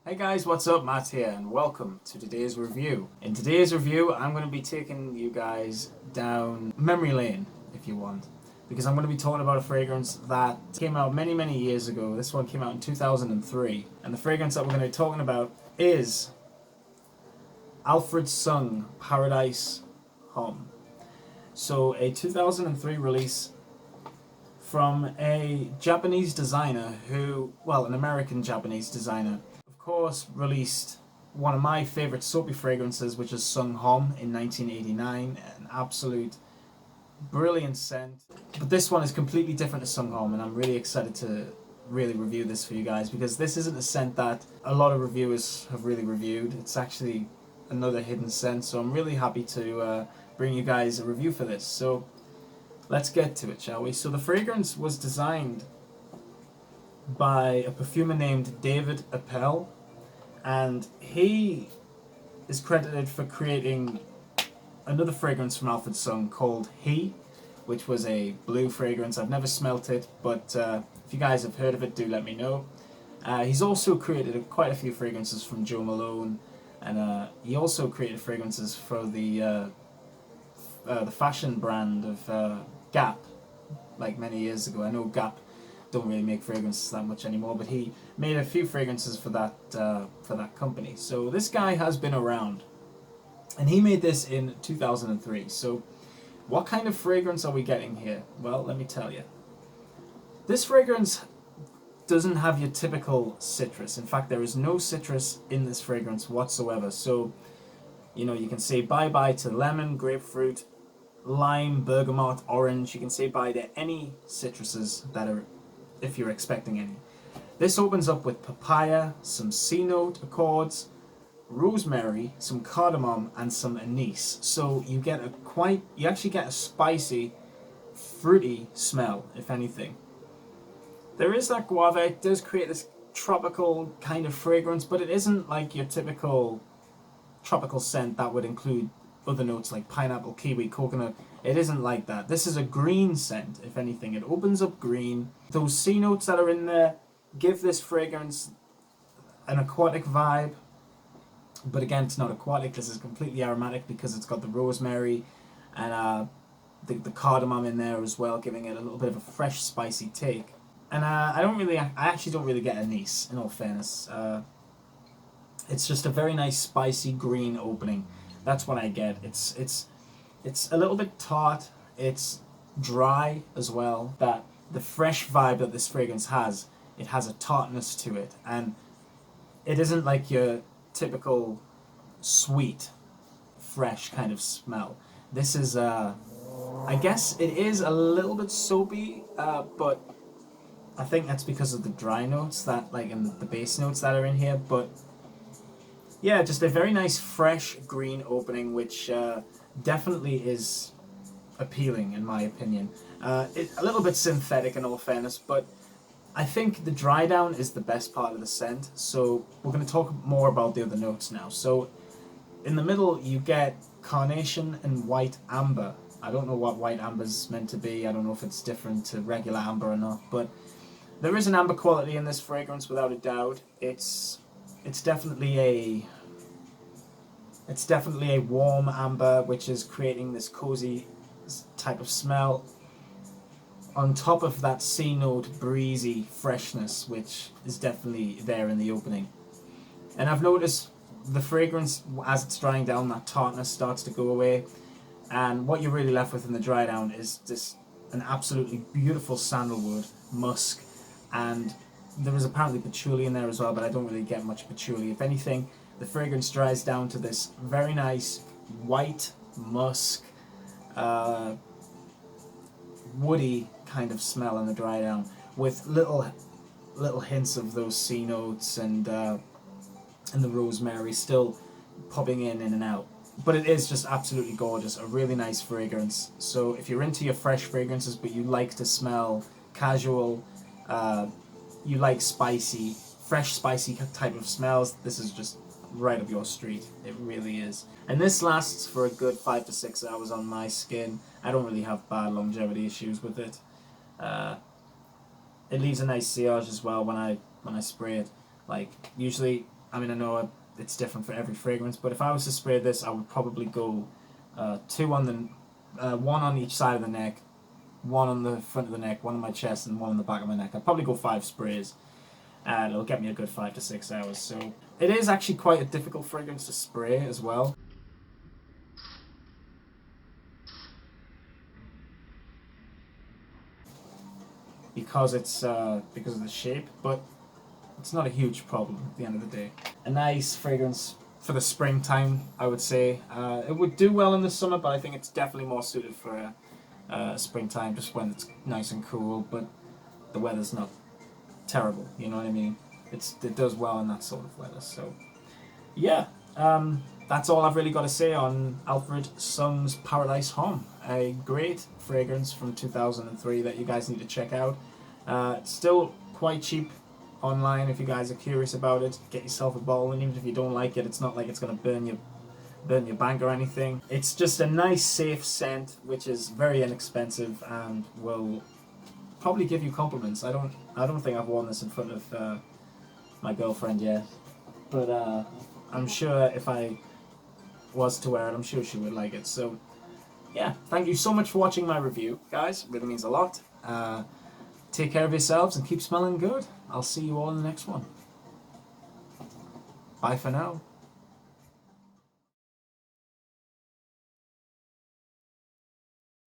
Hey guys, what's up? Matt here, and welcome to today's review. In today's review, I'm going to be taking you guys down memory lane, if you want, because I'm going to be talking about a fragrance that came out many, many years ago. This one came out in 2003, and the fragrance that we're going to be talking about is Alfred Sung Paradise Homme. So, a 2003 release from a Japanese designer an American Japanese designer, of course, released one of my favourite soapy fragrances, which is Sung Homme in 1989, an absolute brilliant scent. But this one is completely different to Sung Homme, and I'm really excited to really review this for you guys, because this isn't a scent that a lot of reviewers have really reviewed. It's actually another hidden scent, so I'm really happy to bring you guys a review for this. So let's get to it, shall we? So the fragrance was designed by a perfumer named David Appel, and he is credited for creating another fragrance from Alfred Sung called He, which was a blue fragrance. I've never smelt it, but if you guys have heard of it, do let me know. He's also created quite a few fragrances from Jo Malone, and he also created fragrances for the fashion brand of Gap, like many years ago. I know Gap don't really make fragrances that much anymore, but he made a few fragrances for that company. So this guy has been around, and he made this in 2003. So what kind of fragrance are we getting here? Well, let me tell you. This fragrance doesn't have your typical citrus. In fact, there is no citrus in this fragrance whatsoever. So, you can say bye-bye to lemon, grapefruit, lime, bergamot, orange. You can say bye to any citruses that are, if you're expecting any. This opens up with papaya, some C-note accords, rosemary, some cardamom, and some anise. So you actually get a spicy, fruity smell, if anything. There is that guava. It does create this tropical kind of fragrance, but it isn't like your typical tropical scent that would include other notes like pineapple, kiwi, coconut. It isn't like that. This is a green scent, if anything. It opens up green. Those C notes that are in there give this fragrance an aquatic vibe. But again, it's not aquatic. This is completely aromatic because it's got the rosemary and the cardamom in there as well, giving it a little bit of a fresh, spicy take. And I actually don't really get anise, in all fairness. It's just a very nice, spicy green opening. That's what I get. It's a little bit tart. It's dry as well. That the fresh vibe that this fragrance has, it has a tartness to it, and it isn't like your typical sweet, fresh kind of smell. This is, I guess it is a little bit soapy, but I think that's because of the dry notes that, and the base notes that are in here. But yeah, just a very nice, fresh green opening, which definitely is appealing, in my opinion. A little bit synthetic, in all fairness, but I think the dry down is the best part of the scent. So we're going to talk more about the other notes now. So in the middle, you get carnation and white amber. I don't know what white amber is meant to be. I don't know if it's different to regular amber or not, but there is an amber quality in this fragrance without a doubt. It's definitely a warm amber, which is creating this cozy type of smell, on top of that C-note breezy freshness, which is definitely there in the opening. And I've noticed the fragrance, as it's drying down, that tartness starts to go away, and what you're really left with in the dry down is just an absolutely beautiful sandalwood, musk, and there is apparently patchouli in there as well, but I don't really get much patchouli. If anything, the fragrance dries down to this very nice white musk, woody kind of smell in the dry down, with little hints of those C notes and the rosemary still popping in and out. But it is just absolutely gorgeous, a really nice fragrance. So if you're into your fresh fragrances, but you like to smell casual, you like spicy, fresh spicy type of smells, this is just right up your street. It really is. And this lasts for a good 5 to 6 hours on my skin. I don't really have bad longevity issues with it. It leaves a nice sillage as well when I spray it. Like, usually I mean, I know it's different for every fragrance, but if I was to spray this, I would probably go two on the, one on each side of the neck, one on the front of the neck, one on my chest, and one on the back of my neck. I'd probably go 5 sprays, and it'll get me a good 5 to 6 hours. So it is actually quite a difficult fragrance to spray as well. Because of the shape, but it's not a huge problem at the end of the day. A nice fragrance for the springtime, I would say. It would do well in the summer, but I think it's definitely more suited for springtime, just when it's nice and cool, but the weather's not terrible, you know what I mean? It does well in that sort of weather. So yeah, that's all I've really got to say on Alfred Sung's Paradise Homme, a great fragrance from 2003 that you guys need to check out. It's still quite cheap online if you guys are curious about it. Get yourself a bottle, and even if you don't like it, it's not like it's going to burn your bank or anything. It's just a nice, safe scent, which is very inexpensive and will probably give you compliments. I don't think I've worn this in front of my girlfriend yet, but I'm sure if I was to wear it, I'm sure she would like it. So yeah, thank you so much for watching my review, guys. It really means a lot. Take care of yourselves and keep smelling good. I'll see you all in the next one. Bye for now.